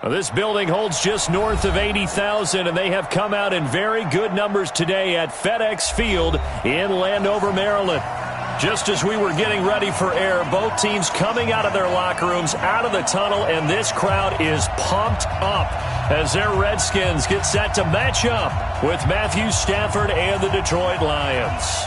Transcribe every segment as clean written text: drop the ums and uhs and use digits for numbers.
Well, this building holds just north of 80,000, and they have come out in very good numbers today at FedEx Field in Landover, Maryland. Just as we were getting ready for air, both teams coming out of their locker rooms, out of the tunnel, and this crowd is pumped up as their Redskins get set to match up with Matthew Stafford and the Detroit Lions.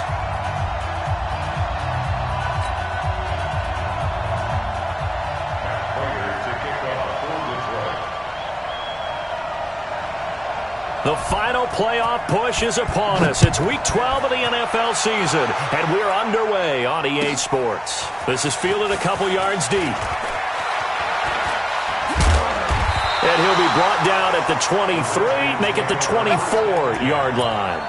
The final playoff push is upon us. It's Week 12 of the NFL season, and we're underway on EA Sports. This is fielded a couple yards deep. And he'll be brought down at the 23, make it the 24-yard line.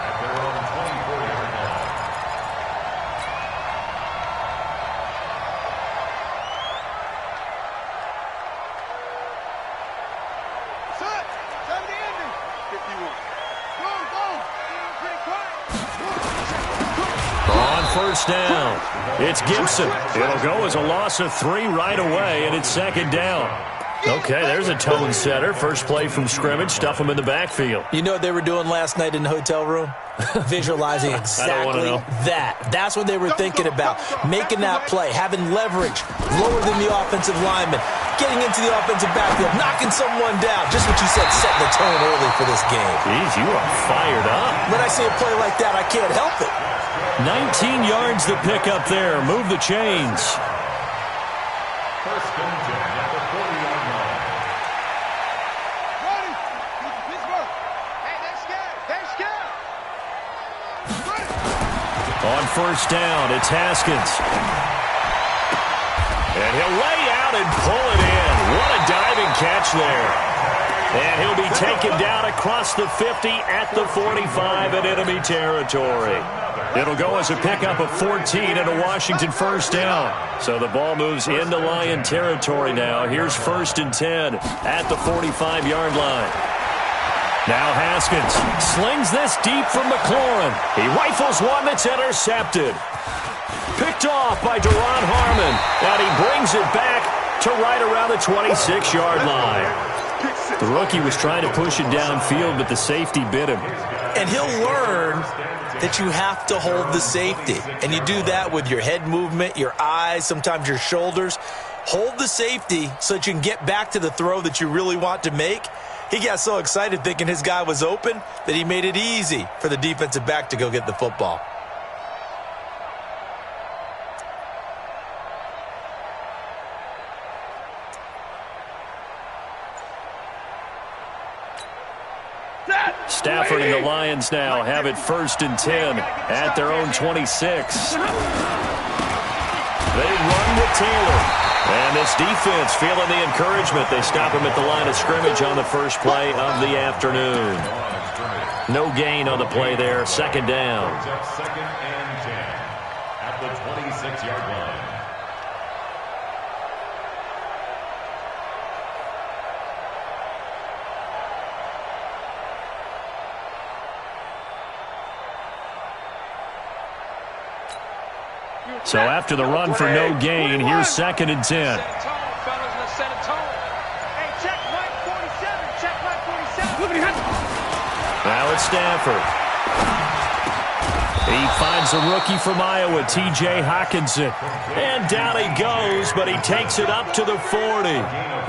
First down. It's Gibson. It'll go as a loss of 3 right away, and it's second down. Okay, there's a tone setter. First play from scrimmage. Stuff him in the backfield. You know what they were doing last night in the hotel room? Visualizing exactly that. That's what they were thinking about. Making that play, having leverage, lower than the offensive lineman, getting into the offensive backfield, knocking someone down. Just what you said, setting the tone early for this game. Jeez, you are fired up. When I see a play like that, I can't help it. 19 yards to pick up there. Move the chains. First and 10 at the 40-yard line. Ready? Let's go. Hey, they're scared. On first down, it's Haskins. And he'll lay out and pull it in. What a diving catch there. And he'll be taken down across the 50 at the 45 in enemy territory. It'll go as a pickup of 14 and a Washington first down. So the ball moves into Lion territory now. Here's first and 10 at the 45-yard line. Now Haskins slings this deep from McLaurin. He rifles one that's intercepted. Picked off by Deron Harmon. And he brings it back to right around the 26-yard line. The rookie was trying to push it downfield, but the safety bit him. And he'll learn that you have to hold the safety. And you do that with your head movement, your eyes, sometimes your shoulders. Hold the safety so that you can get back to the throw that you really want to make. He got so excited thinking his guy was open that he made it easy for the defensive back to go get the football. Stafford and the Lions now have it first and 10 at their own 26. They run with Taylor. And this defense feeling the encouragement. They stop him at the line of scrimmage on the first play of the afternoon. No gain on the play there. Second down. Second and 10 at the 26-yard line. So after the run for no gain, here's second and 10. Now it's Stafford. He finds a rookie from Iowa, T.J. Hockenson. And down he goes, but he takes it up to the 40.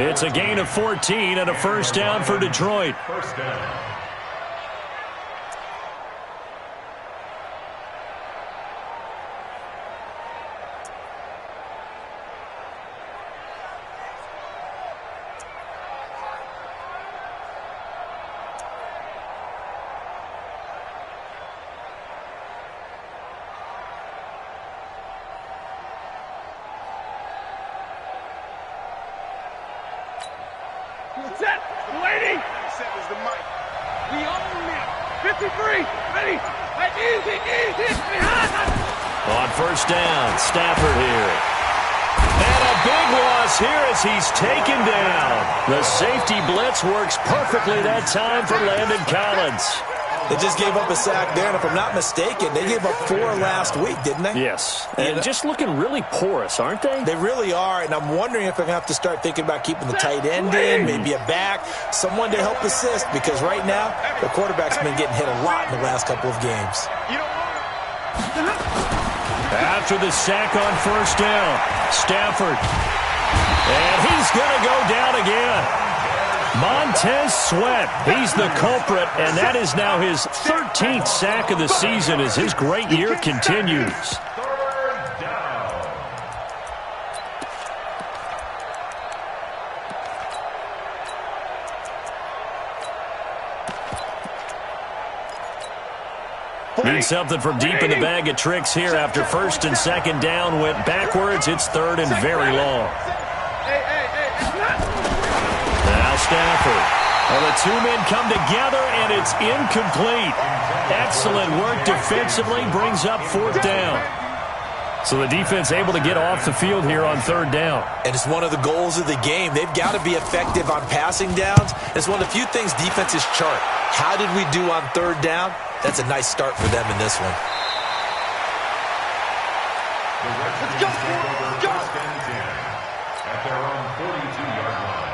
It's a gain of 14 and a first down for Detroit. First down. Set. Lady. 97 is the mic. We own now. 53. Ready. Easy. On first down, Stafford here. And a big loss here as he's taken down. The safety blitz works perfectly that time for Landon Collins. They just gave up a sack there, and if I'm not mistaken, they gave up 4 last week, didn't they? Yes, and just looking really porous, aren't they? They really are, and I'm wondering if I'm going to have to start thinking about keeping the tight end in, maybe a back, someone to help assist, because right now, the quarterback's been getting hit a lot in the last couple of games. After the sack on first down, Stafford. And he's going to go down again. Montez Sweat, he's the culprit, and that is now his 13th sack of the season as his great year continues. Need something from deep in the bag of tricks here after first and second down went backwards. It's third and very long. Now Stafford. Well, the two men come together, and it's incomplete. Excellent work defensively, brings up fourth down. So the defense able to get off the field here on third down. And it's one of the goals of the game. They've got to be effective on passing downs. It's one of the few things defenses chart. How did we do on third down? That's a nice start for them in this one. Let's go! At their own 42-yard line.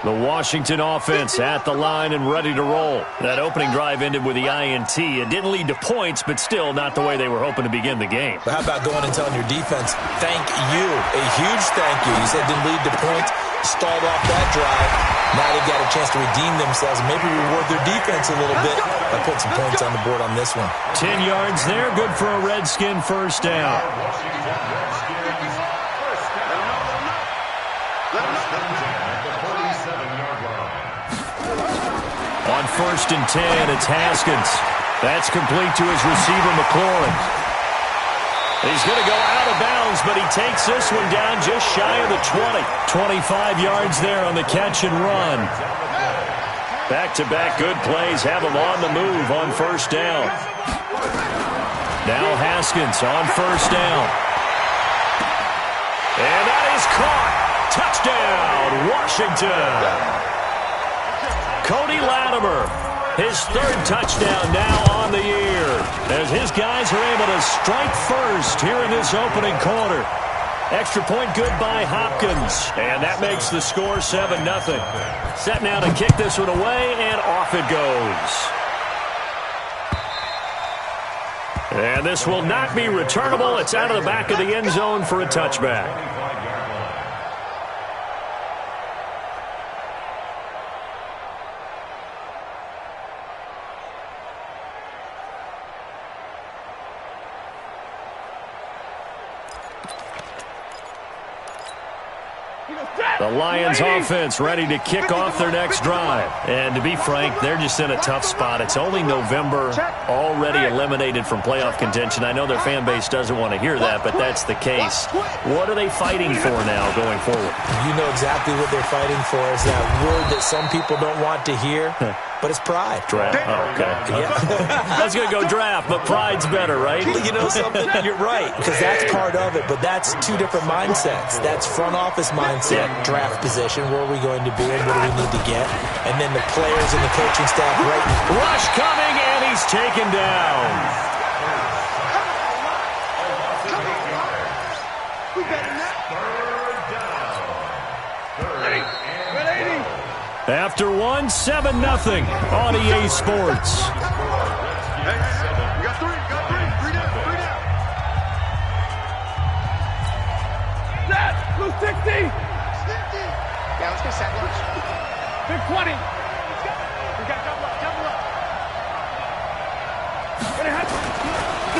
The Washington offense at the line and ready to roll. That opening drive ended with the INT. It didn't lead to points, but still not the way they were hoping to begin the game. But how about going and telling your defense, thank you, a huge thank you. You said it didn't lead to points, stalled off that drive. Now they've got a chance to redeem themselves and maybe reward their defense a little bit by putting some points on the board on this one. 10 yards there, good for a Redskin first down. On first and 10, it's Haskins. That's complete to his receiver, McLaurin. He's going to go out of bounds, but he takes this one down just shy of the 20. 25 yards there on the catch and run. Back-to-back good plays have him on the move on first down. Now Haskins on first down. And that is caught. Touchdown, Washington. Cody Latimer, his third touchdown now on the year, as his guys are able to strike first here in this opening quarter. Extra point good by Hopkins, and that makes the score 7-0. Set now to kick this one away, and off it goes. And this will not be returnable. It's out of the back of the end zone for a touchback. The Lions offense ready to kick off their next drive. And to be frank, they're just in a tough spot. It's only November, already eliminated from playoff contention. I know their fan base doesn't want to hear that, but that's the case. What are they fighting for now going forward? You know exactly what they're fighting for. Is that word that some people don't want to hear, but it's pride. Draft. Oh, okay. Yeah. I was going to go draft, but pride's better, right? You know something? You're right, because that's part of it, but that's two different mindsets. That's front office mindset, draft position, where are we going to be and what do we need to get, and then the players and the coaching staff, right? Rush coming, and he's taken down. After 1, 7-0 on EA Sports. Hey, we got three down. Set, blue 60. Yeah, let's get set. Big 20. We got double up.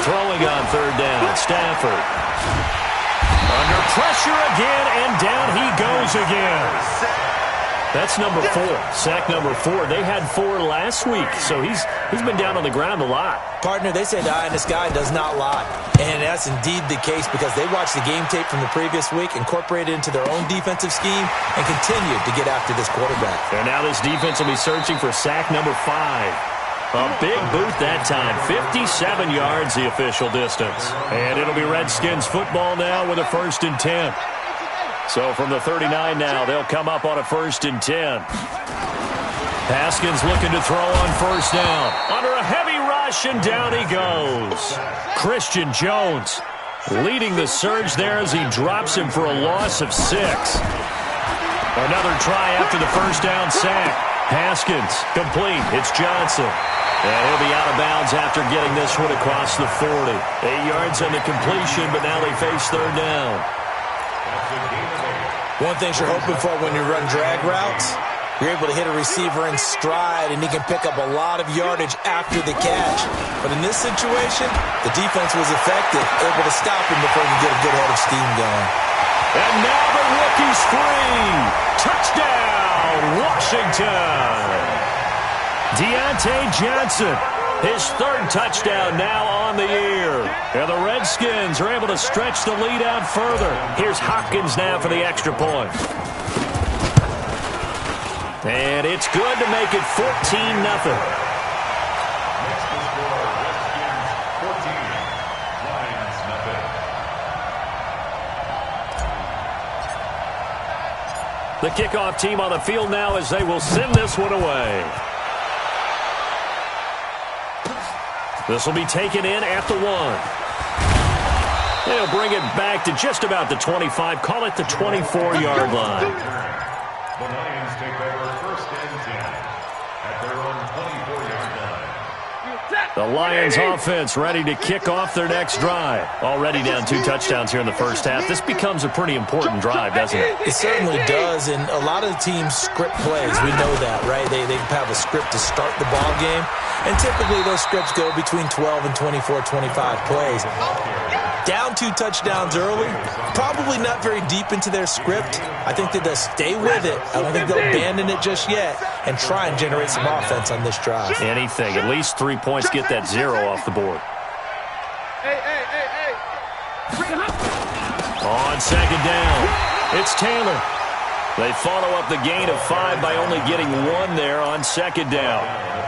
Throwing on third down, Stafford. Under pressure again, and down he goes again. That's number 4, sack number 4. They had 4 last week, so he's been down on the ground a lot. Partner, they say the eye in the sky does not lie. And that's indeed the case because they watched the game tape from the previous week, incorporated it into their own defensive scheme, and continued to get after this quarterback. And now this defense will be searching for sack number 5. A big boot that time. 57 yards the official distance. And it'll be Redskins football now with a 1st and 10. So from the 39 now, they'll come up on a 1st and 10. Haskins looking to throw on 1st down. Under a heavy rush, and down he goes. Christian Jones leading the surge there as he drops him for a loss of 6. Another try after the 1st down sack. Haskins complete. It's Johnson. And he'll be out of bounds after getting this one across the 40. 8 yards on the completion, but now they face 3rd down. One thing you're hoping for when you run drag routes, you're able to hit a receiver in stride, and he can pick up a lot of yardage after the catch. But in this situation, the defense was effective, able to stop him before he could get a good head of steam going. And now the rookie's free. Touchdown, Washington. Deontay Johnson, his 3rd touchdown now on the year. And the Redskins are able to stretch the lead out further. Here's Hopkins now for the extra point. And it's good to make it 14-0. The kickoff team on the field now as they will send this one away. This will be taken in at the 1. They'll bring it back to just about the 25. Call it the 24-yard line. The Lions take over 1st and 10 at their own 24-yard line. The Lions offense ready to kick off their next drive. Already down 2 touchdowns here in the 1st half. This becomes a pretty important drive, doesn't it? It certainly does, and a lot of the teams script plays. We know that, right? They have a script to start the ball game, and typically those scripts go between 12 and 24, 25 plays. Down 2 touchdowns early, probably not very deep into their script. I think that they'll stay with it. I don't think they'll abandon it just yet and try and generate some offense on this drive. Anything, at least 3 points, get that 0 off the board. Hey. On 2nd down, it's Taylor. They follow up the gain of 5 by only getting 1 there on 2nd down.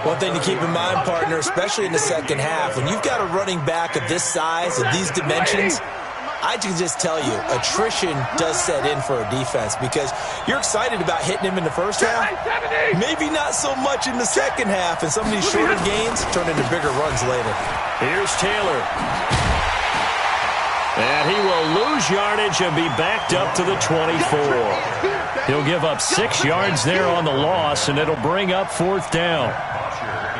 One thing to keep in mind, partner, especially in the 2nd half, when you've got a running back of this size, of these dimensions, I can just tell you, attrition does set in for a defense because you're excited about hitting him in the 1st half. Maybe not so much in the 2nd half, and some of these shorter gains turn into bigger runs later. Here's Taylor. And he will lose yardage and be backed up to the 24. He'll give up 6 yards there on the loss, and it'll bring up 4th down.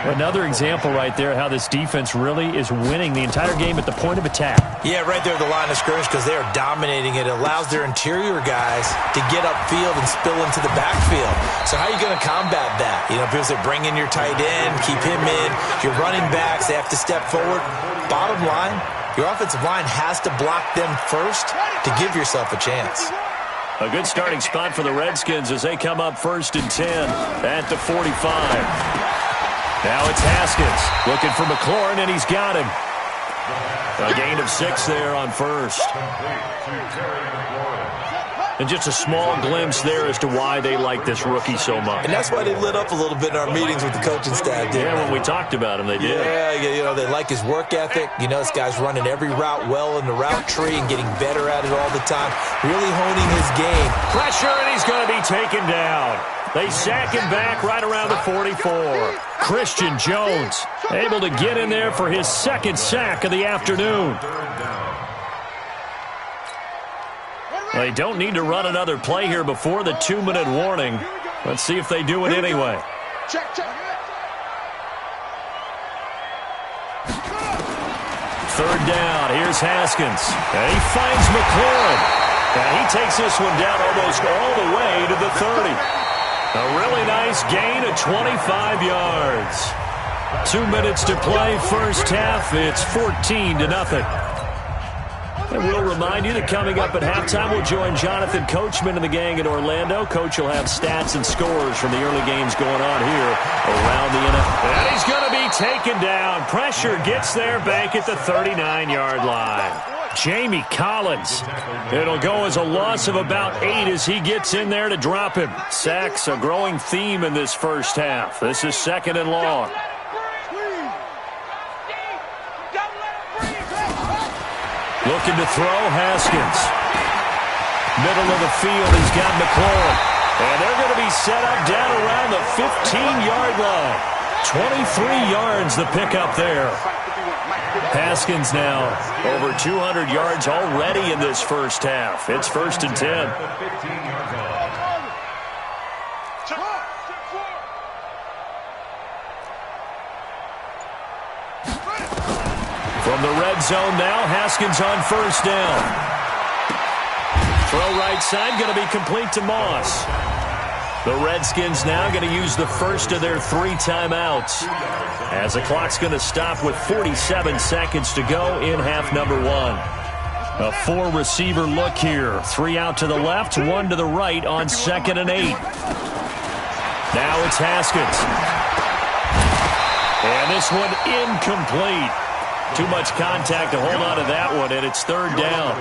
Another example right there how this defense really is winning the entire game at the point of attack. Yeah, right there at the line of scrimmage because they are dominating it. It allows their interior guys to get upfield and spill into the backfield. So how are you going to combat that? You know, people say bring in your tight end, keep him in. Your running backs, they have to step forward. Bottom line, your offensive line has to block them first to give yourself a chance. A good starting spot for the Redskins as they come up 1st and 10 at the 45. Now it's Haskins looking for McLaurin, and he's got him. A gain of 6 there on 1st. And just a small glimpse there as to why they like this rookie so much. And that's why they lit up a little bit in our meetings with the coaching staff, didn't Yeah, when we talked about him, they did. Yeah, you know, they like his work ethic. You know, this guy's running every route well in the route tree and getting better at it all the time. Really honing his game. Pressure, and he's going to be taken down. They sack him back right around the 44. Christian Jones able to get in there for his 2nd sack of the afternoon. They don't need to run another play here before the 2-minute warning. Let's see if they do it anyway. Check. 3rd down. Here's Haskins. And he finds McLaurin. And he takes this one down almost all the way to the 30. A really nice gain of 25 yards. 2 minutes to play, 1st half. It's 14-0. And we'll remind you that coming up at halftime, we'll join Jonathan Coachman and the gang in Orlando. Coach will have stats and scores from the early games going on here around the NFL. And he's going to be taken down. Pressure gets there back at the 39-yard line. Jamie Collins. It'll go as a loss of about 8 as he gets in there to drop him. Sacks a growing theme in this 1st half. This is 2nd and long. Looking to throw, Haskins. Middle of the field, he's got McLaurin. And they're going to be set up down around the 15-yard line. 23 yards the pickup there. Haskins now over 200 yards already in this first half. It's 1st and 10. From the red zone now, Haskins on 1st down. Throw right side, going to be complete to Moss. The Redskins now going to use the first of their 3 timeouts, as the clock's going to stop with 47 seconds to go in half number 1. A 4-receiver look here. 3 out to the left, 1 to the right on 2nd and 8. Now it's Haskins. And this one incomplete. Too much contact to hold on to that one, and it's 3rd down.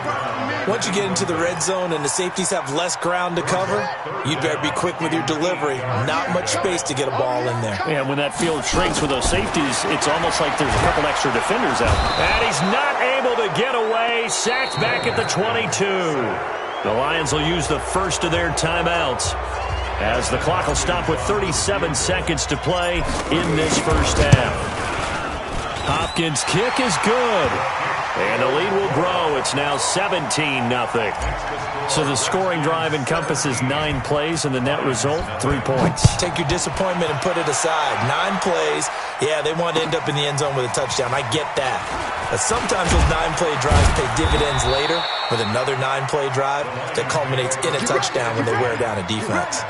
Once you get into the red zone and the safeties have less ground to cover, you'd better be quick with your delivery. Not much space to get a ball in there. And when that field shrinks with those safeties, it's almost like there's a couple extra defenders out. And he's not able to get away. Sacked back at the 22. The Lions will use the first of their timeouts, as the clock will stop with 37 seconds to play in this first half. Hopkins' kick is good. And the lead will grow. It's now 17-0. So the scoring drive encompasses 9 plays, and the net result, 3 points. Take your disappointment and put it aside. 9 plays. Yeah, they want to end up in the end zone with a touchdown. I get that. But sometimes those 9-play drives pay dividends later with another 9-play drive that culminates in a touchdown when they wear down a defense.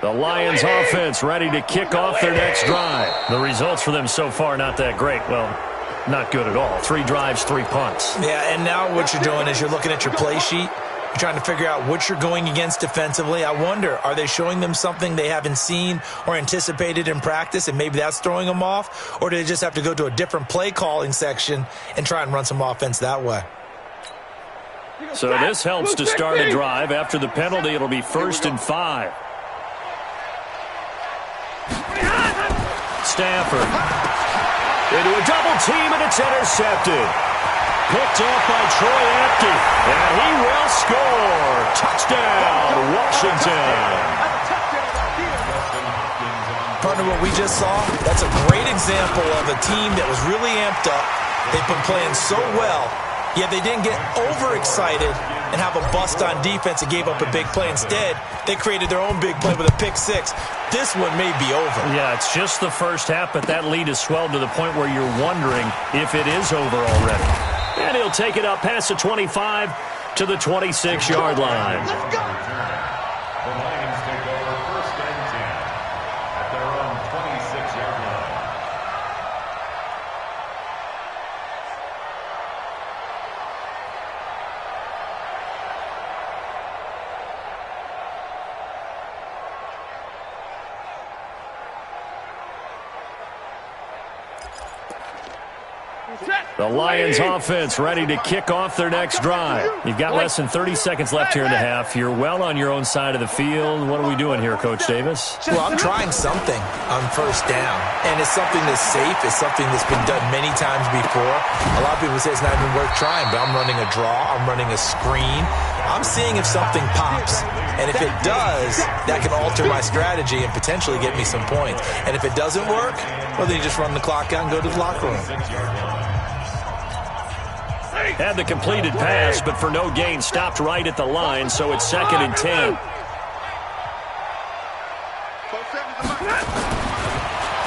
The Lions offense ready to kick off their next drive. The results for them so far not that great. Well, not good at all. 3 drives, 3 punts. Yeah, and now what you're doing is you're looking at your play sheet. You're trying to figure out what you're going against defensively. I wonder, are they showing them something they haven't seen or anticipated in practice, and maybe that's throwing them off? Or do they just have to go to a different play calling section and try and run some offense that way? So this helps to start a drive. After the penalty, it'll be 1st and 5. Stafford into a double team, and it's intercepted. Picked off by Troy Apke, and he will score. Touchdown, Washington. Partner, what we just saw, that's a great example of a team that was really amped up. They've been playing so well, yet they didn't get overexcited and have a bust on defense and gave up a big play. Instead, they created their own big play with a pick 6. This one may be over. Yeah, it's just the first half, but that lead has swelled to the point where you're wondering if it is over already. And he'll take it up past the 25 to the 26-yard line. Let's go. The Lions take over 1st and 10 at their own 26-yard line. The Lions offense ready to kick off their next drive. You've got less than 30 seconds left here in the half. You're well on your own side of the field. What are we doing here, Coach Davis? Well, I'm trying something on 1st down, and it's something that's safe. It's something that's been done many times before. A lot of people say it's not even worth trying, but I'm running a draw. I'm running a screen. I'm seeing if something pops, and if it does, that can alter my strategy and potentially get me some points. And if it doesn't work, well, then you just run the clock out and go to the locker room. Had the completed pass, but for no gain, stopped right at the line, so it's 2nd and 10.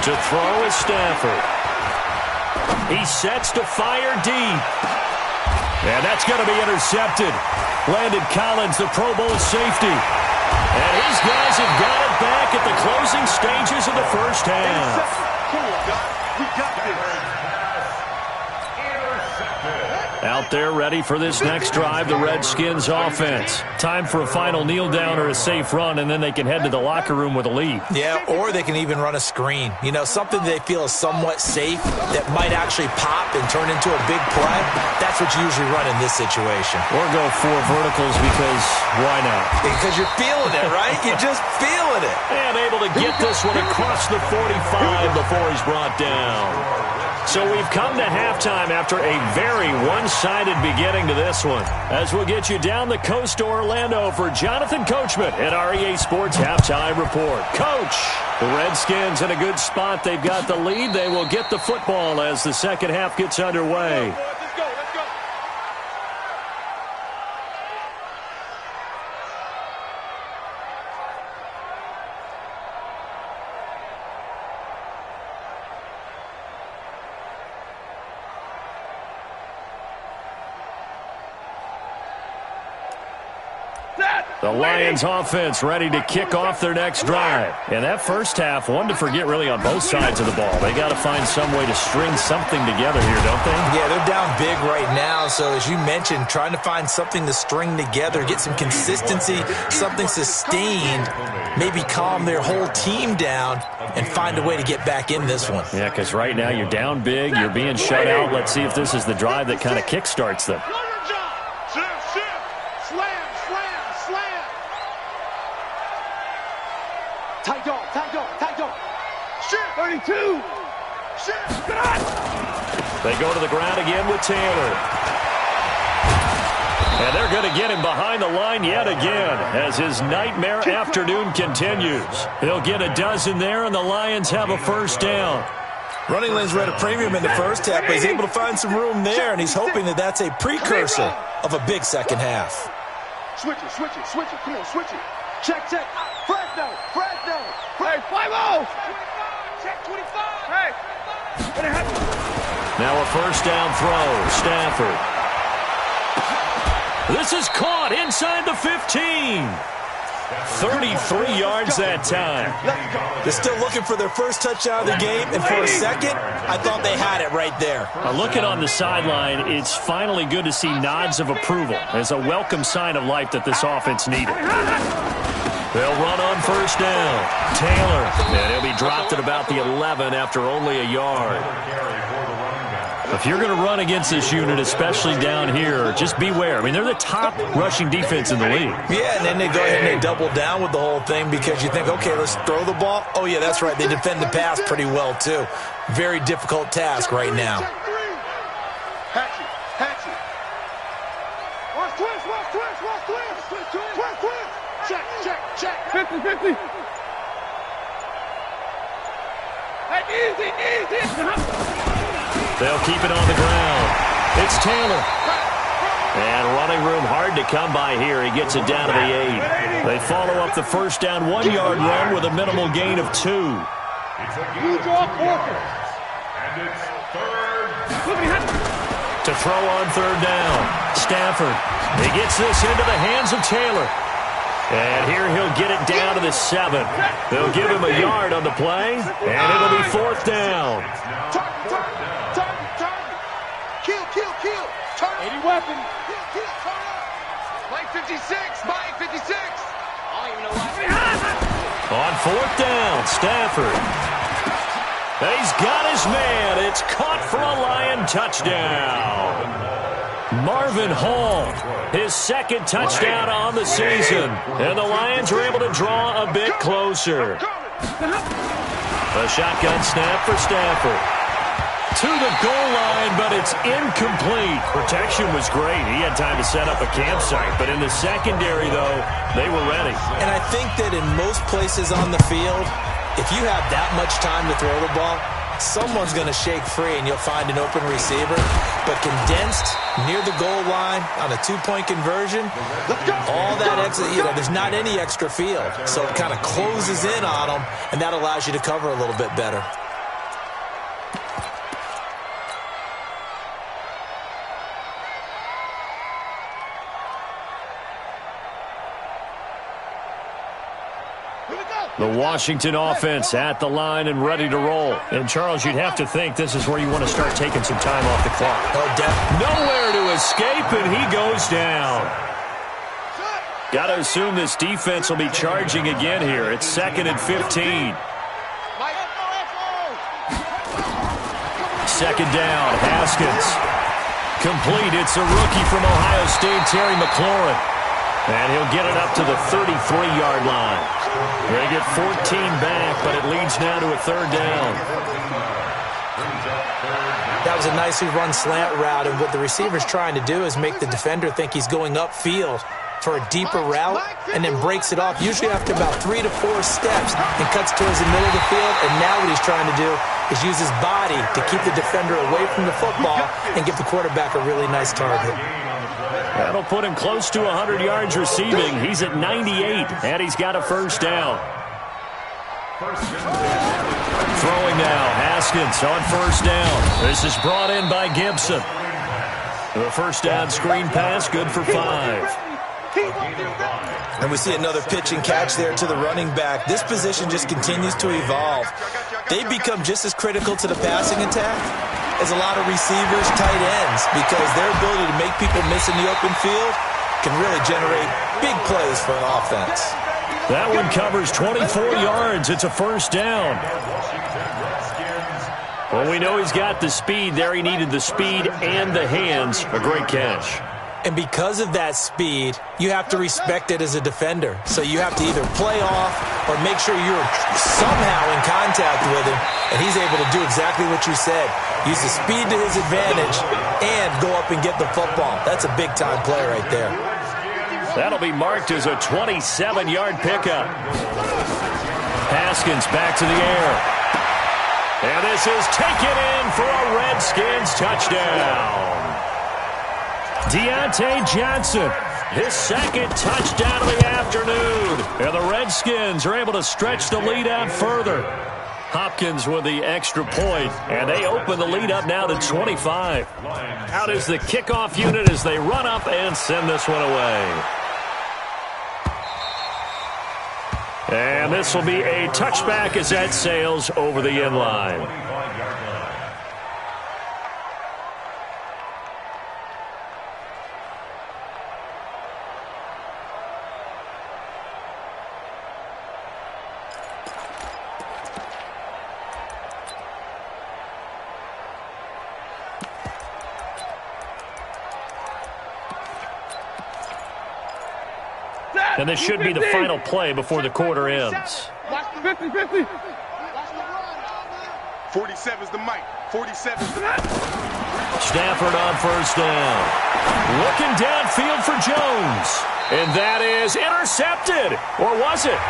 To throw is Stafford. He sets to fire deep. And that's going to be intercepted. Landon Collins, the Pro Bowl safety. And his guys have got it back at the closing stages of the first half. Out there ready for this next drive, the Redskins offense. Time for a final kneel down or a safe run, and then they can head to the locker room with a lead. Yeah, or they can even run a screen. You know, something they feel is somewhat safe that might actually pop and turn into a big play. That's what you usually run in this situation. Or go 4 verticals because why not? Because you're feeling it, right? You're just feeling it. And able to get this one across the 45 before he's brought down. So we've come to halftime after a very one-sided beginning to this one. As we'll get you down the coast to Orlando for Jonathan Coachman at our EA Sports Halftime Report. Coach, the Redskins in a good spot. They've got the lead. They will get the football as the second half gets underway. The Lions offense ready to kick off their next drive. And that first half, one to forget really on both sides of the ball. They got to find some way to string something together here, don't they? Yeah, they're down big right now. So as you mentioned, trying to find something to string together, get some consistency, something sustained, maybe calm their whole team down and find a way to get back in this one. Yeah, because right now you're down big, you're being shut out. Let's see if this is the drive that kind of kickstarts them. Tight dog, tight dog, tight dog. Shit, 32. Shit, get on. They go to the ground again with Taylor. And they're going to get him behind the line yet again as his nightmare afternoon continues. He'll get a dozen there, and the Lions have a first down. Running lanes were at a premium in the first half, but he's able to find some room there, and he's hoping that that's a precursor of a big second half. Switch it, switch it, switch it. Come on, switch it. Check, check. Fresno, Fresno. Hey, 5-0. Check 25. Hey. Now a first down throw. Stafford. This is caught inside the 15. 33 yards that time. They're still looking for their first touchdown of the game, and for a second, I thought they had it right there. Looking on the sideline, it's finally good to see nods of approval as a welcome sign of life that this offense needed. They'll run on first down. Taylor, and he'll be dropped at about the 11 after only a yard. If you're going to run against this unit, especially down here, just beware. I mean, they're the top rushing defense in the league. Yeah, and then they go ahead and they double down with the whole thing because you think, okay, let's throw the ball. Oh, yeah, that's right. They defend the pass pretty well, too. Very difficult task right now. Hatchet, hatchet. Watch twist, watch twist, watch twist. Twist, twist, twist. Check, check, check. 50-50. Hey, easy, easy. They'll keep it on the ground. It's Taylor. And running room hard to come by here. He gets it down to the 8. They follow up the first down 1-yard run with a minimal gain of 2. You draw quarter. And it's third. To throw on third down. Stafford. He gets this into the hands of Taylor. And here he'll get it down to the 7. They'll give him a yard on the play, and it'll be fourth down. Kill. Turn. 80 weapon. Kill. Turn up. Play 56. Buy 56. I don't even know why. On fourth down, Stafford. He's got his man. It's caught for a Lion touchdown. Marvin Hall, his second touchdown on the season. And the Lions are able to draw a bit closer. A shotgun snap for Stafford. To the goal line, but it's incomplete. Protection was great. He had time to set up a campsite. But in the secondary, though, they were ready. And I think that in most places on the field, if you have that much time to throw the ball, someone's going to shake free and you'll find an open receiver. But condensed near the goal line on a two-point conversion, all that extra, there's not any extra field. So it kind of closes in on them, and that allows you to cover a little bit better. Here we go. The Washington offense at the line and ready to roll. And, Charles, you'd have to think this is where you want to start taking some time off the clock. Nowhere to escape, and he goes down. Got to assume this defense will be charging again here. It's 2nd and 15. Second down, Haskins. Complete. It's a rookie from Ohio State, Terry McLaurin. And he'll get it up to the 33-yard line. They get 14 back, but it leads now to a 3rd down. That was a nicely run slant route, and what the receiver's trying to do is make the defender think he's going upfield for a deeper route, and then breaks it off, usually after about 3 to 4 steps, and cuts towards the middle of the field. And now what he's trying to do is use his body to keep the defender away from the football and give the quarterback a really nice target. That'll put him close to 100 yards receiving. He's at 98, and he's got a 1st down. Throwing now, Haskins on 1st down. This is brought in by Gibson. The 1st down screen pass, good for 5. And we see another pitch and catch there to the running back. This position just continues to evolve. They become just as critical to the passing attack as a lot of receivers, tight ends, because their ability to make people miss in the open field can really generate big plays for an offense. That one covers 24 yards. It's a 1st down. Well, we know he's got the speed there. He needed the speed and the hands. A great catch. And because of that speed, you have to respect it as a defender. So you have to either play off or make sure you're somehow in contact with him, and he's able to do exactly what you said. Use the speed to his advantage and go up and get the football. That's a big-time play right there. That'll be marked as a 27-yard pickup. Haskins back to the air. And this is taken in for a Redskins touchdown. Deontay Johnson, his 2nd touchdown of the afternoon. And the Redskins are able to stretch the lead out further. Hopkins with the extra point, and they open the lead up now to 25. Out is the kickoff unit as they run up and send this one away. And this will be a touchback as that sails over the end line. And this should be the final play before the quarter ends. 47's the mic. 47's the mic. Stafford on 1st down. Looking downfield for Jones. And that is intercepted. Or was it?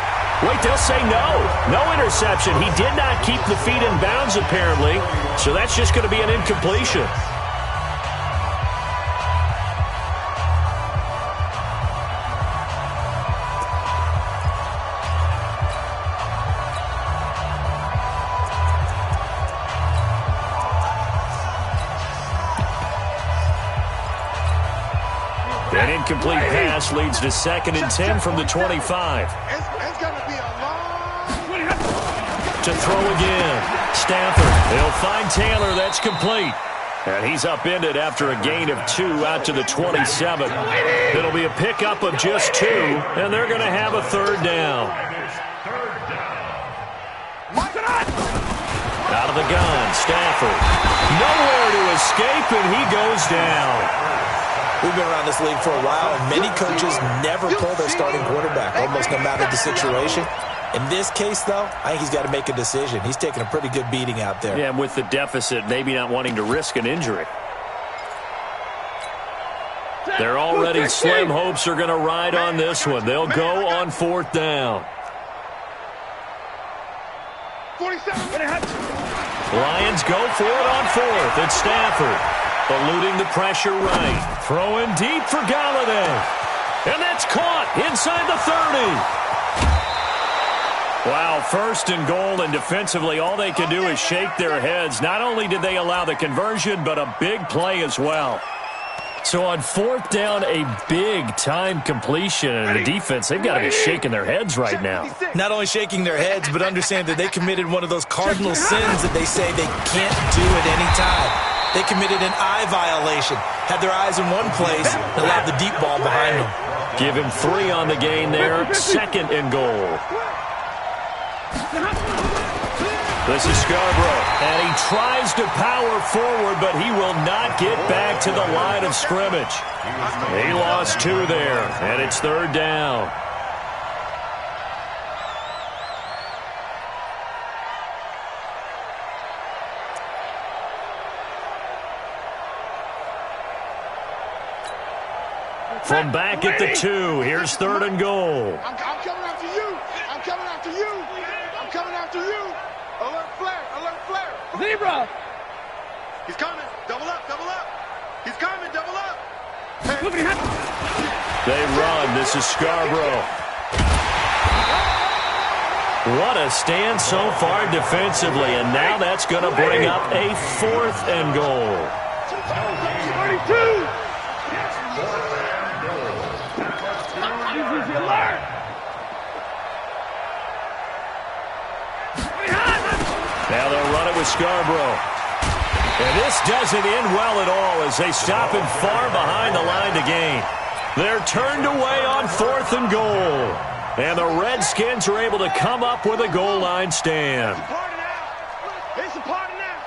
Wait, they'll say no. No interception. He did not keep the feet in bounds, apparently. So that's just going to be an incompletion. An incomplete pass leads to 2nd and 10 from the 25. It's going to be a long... To throw again. Stafford. He'll find Taylor. That's complete. And he's upended after a gain of 2 out to the 27. It'll be a pickup of just 2, and they're going to have a 3rd down. Out of the gun, Stafford. Nowhere to escape, and he goes down. We've been around this league for a while, and many coaches never pull their starting quarterback, almost no matter the situation. In this case, though, I think he's got to make a decision. He's taking a pretty good beating out there. Yeah, and with the deficit, maybe not wanting to risk an injury. Their already slim hopes are going to ride on this one. They'll go on 4th down. 47. Lions go for it on 4th. It's Stafford. Eluding the pressure right. Throwing deep for Galladay. And that's caught inside the 30. Wow, 1st and goal, and defensively all they can do is shake their heads. Not only did they allow the conversion, but a big play as well. So on fourth down, a big-time completion. And the defense, they've got to be shaking their heads right now. Not only shaking their heads, but understand that they committed one of those cardinal sins that they say they can't do at any time. They committed an eye violation, had their eyes in one place, and allowed the deep ball behind them. Give him 3 on the gain there, 2nd and goal. This is Scarborough, and he tries to power forward, but he will not get back to the line of scrimmage. He lost 2 there, and it's 3rd down. From back at the 2, here's 3rd and goal. I'm coming after you. I'm coming after you. I'm coming after you. Alert flare. Alert flare. Zebra. He's coming. Double up. Double up. He's coming. Double up. They run. This is Scarborough. What a stand so far defensively, and now that's going to bring up a 4th and goal. 32. Now they'll run it with Scarborough. And this doesn't end well at all as they stop him far behind the line to gain. They're turned away on 4th and goal. And the Redskins are able to come up with a goal line stand. It's a party now.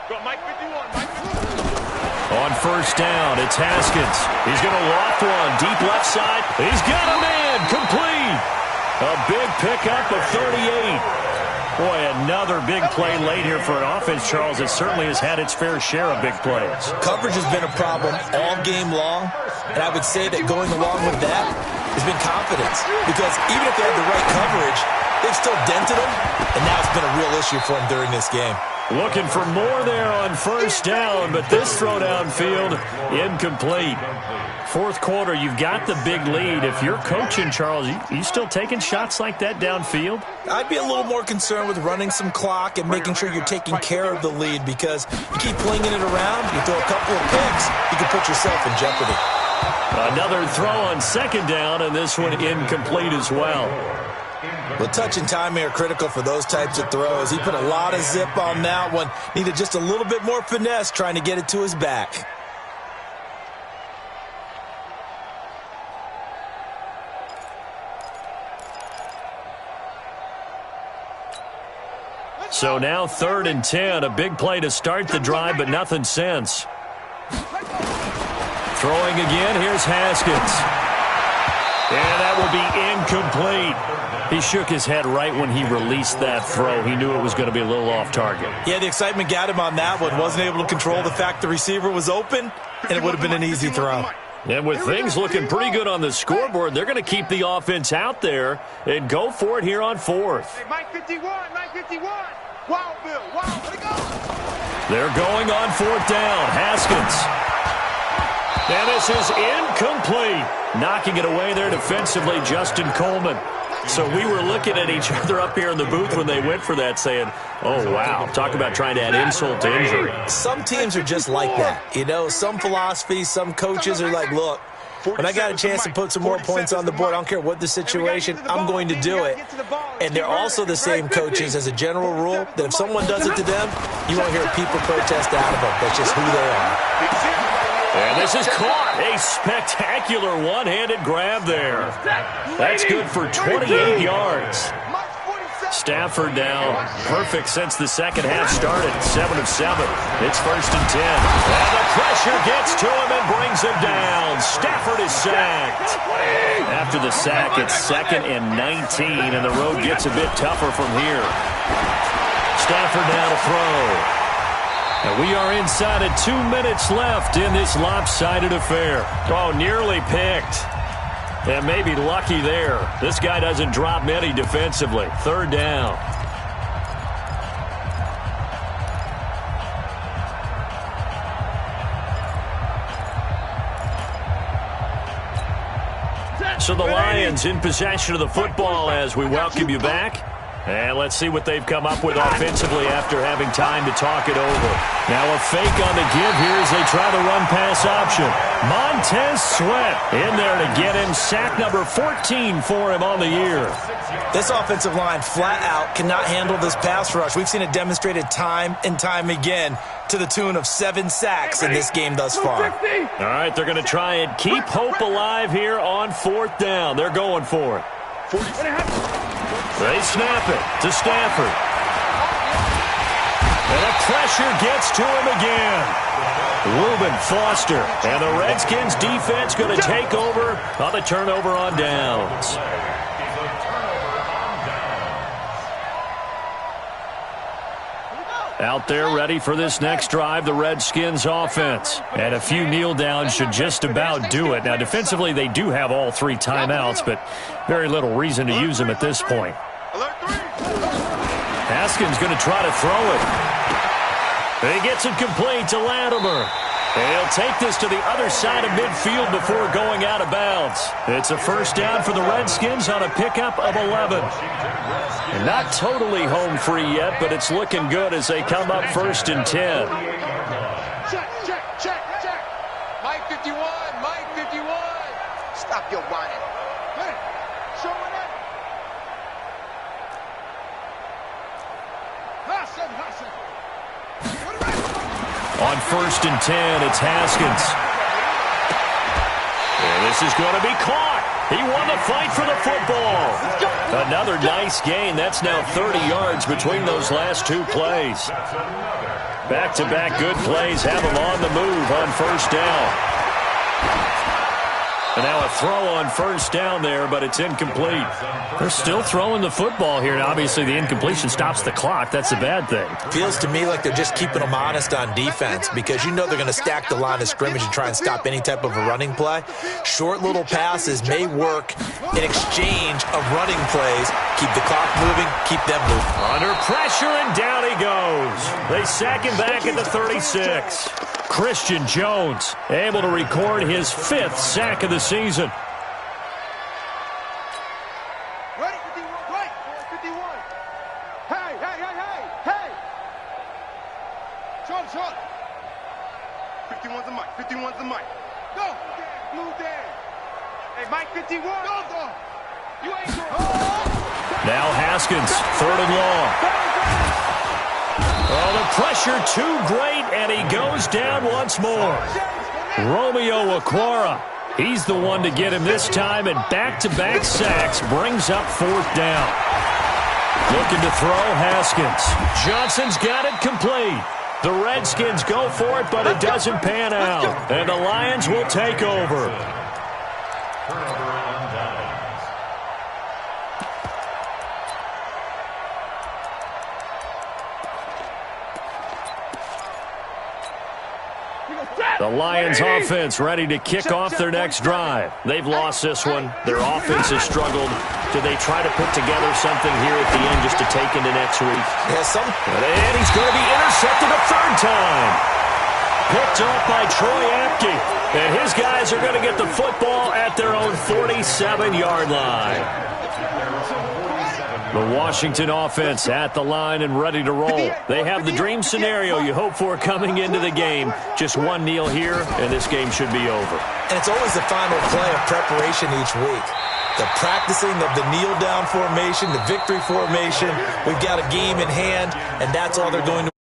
Go, Mike 51. Mike 51. On 1st down, it's Haskins. He's going to loft one. Deep left side. He's got a man. Complete. A big pickup of 38. Boy, another big play late here for an offense, Charles. It certainly has had its fair share of big plays. Coverage has been a problem all game long, and I would say that going along with that has been confidence. Because even if they had the right coverage, they've still dented them, and now it's been a real issue for them during this game. Looking for more there on 1st down, but this throw downfield, incomplete. 4th quarter, you've got the big lead. If you're coaching, Charles, you still taking shots like that downfield? I'd be a little more concerned with running some clock and making sure you're taking care of the lead, because you keep flinging it around, you throw a couple of picks, you can put yourself in jeopardy. Another throw on 2nd down, and this one incomplete as well. Well, touch and timing are critical for those types of throws. He put a lot of zip on that one. Needed just a little bit more finesse trying to get it to his back. So now 3rd and 10, a big play to start the drive, but nothing since. Throwing again, here's Haskins. And that will be incomplete. He shook his head right when he released that throw. He knew it was going to be a little off target. Yeah, the excitement got him on that one. Wasn't able to control the fact the receiver was open, and it would have been an easy throw. And with things looking pretty good on the scoreboard, they're going to keep the offense out there and go for it here on 4th. Hey, Mike 51. Mike 51. Wow, Bill. Wow, let it go. They're going on 4th down. Haskins. And this is incomplete. Knocking it away there defensively, Justin Coleman. So we were looking at each other up here in the booth when they went for that saying, oh, wow, talk about trying to add insult to injury. Some teams are just like that. You know, some philosophies, some coaches are like, look, when I got a chance to put some more points on the board, I don't care what the situation, I'm going to do it. And they're also the same coaches as a general rule that if someone does it to them, you won't hear people protest out of them. That's just who they are. And this is caught. A spectacular one-handed grab there. That's good for 28 yards. Stafford now perfect since the second half started. 7 of 7. It's 1st and 10. And the pressure gets to him and brings him down. Stafford is sacked. After the sack, it's 2nd and 19, and the road gets a bit tougher from here. Stafford now to throw. And we are inside of 2 minutes left in this lopsided affair. Oh, nearly picked. And maybe lucky there. This guy doesn't drop many defensively. 3rd down. So the Lions in possession of the football as we welcome you back. And let's see what they've come up with offensively after having time to talk it over. Now a fake on the give here as they try the run-pass option. Montez Sweat in there to get him. Sack number 14 for him on the year. This offensive line flat out cannot handle this pass rush. We've seen it demonstrated time and time again to the tune of 7 sacks in this game thus far. All right, they're going to try and keep hope alive here on 4th down. They're going for it. They snap it to Stafford. And the pressure gets to him again. Reuben Foster. And the Redskins defense going to take over on the turnover on downs. Out there ready for this next drive, the Redskins offense. And a few kneel downs should just about do it. Now, defensively, they do have all 3 timeouts, but very little reason to use them at this point. Haskins going to try to throw it. He gets it complete to Latimer. He'll take this to the other side of midfield before going out of bounds. It's a 1st down for the Redskins on a pickup of 11. And not totally home free yet, but it's looking good as they come up 1st and 10. Check. Mike 51, Mike 51. Stop your whining. Hey, show it up. Hassan. On 1st and 10, it's Haskins. And this is going to be caught. He won the fight for the football. Another nice gain. That's now 30 yards between those last 2 plays. Back-to-back good plays have him on the move on 1st down. And now a throw on 1st down there, but it's incomplete. They're still throwing the football here, and obviously the incompletion stops the clock. That's a bad thing. Feels to me like they're just keeping them honest on defense because you know they're going to stack the line of scrimmage and try and stop any type of a running play. Short little passes may work in exchange of running plays. Keep the clock moving, keep them moving. Under pressure, and down he goes. They sack him back at the 36. Christian Jones able to record his 5th sack of the season. Ready, 51, right, 51. Hey. Short. 51's the mic. 51's the mic. Go. Blue there. Hey, Mike 51. Go. You ain't going. Now Haskins, 3rd and long. Oh, the pressure too great, and he goes down once more. Romeo Okwara, he's the one to get him this time, and back-to-back sacks brings up 4th down. Looking to throw, Haskins. Johnson's got it complete. The Redskins go for it, but it doesn't pan out, and the Lions will take over. The Lions offense ready to kick off their next drive. They've lost this one. Their offense has struggled. Do they try to put together something here at the end just to take into next week? And he's going to be intercepted a 3rd time. Picked off by Troy Apke. And his guys are going to get the football at their own 47-yard line. The Washington offense at the line and ready to roll. They have the dream scenario you hope for coming into the game. Just one kneel here, and this game should be over. And it's always the final play of preparation each week. The practicing of the kneel-down formation, the victory formation. We've got a game in hand, and that's all they're going to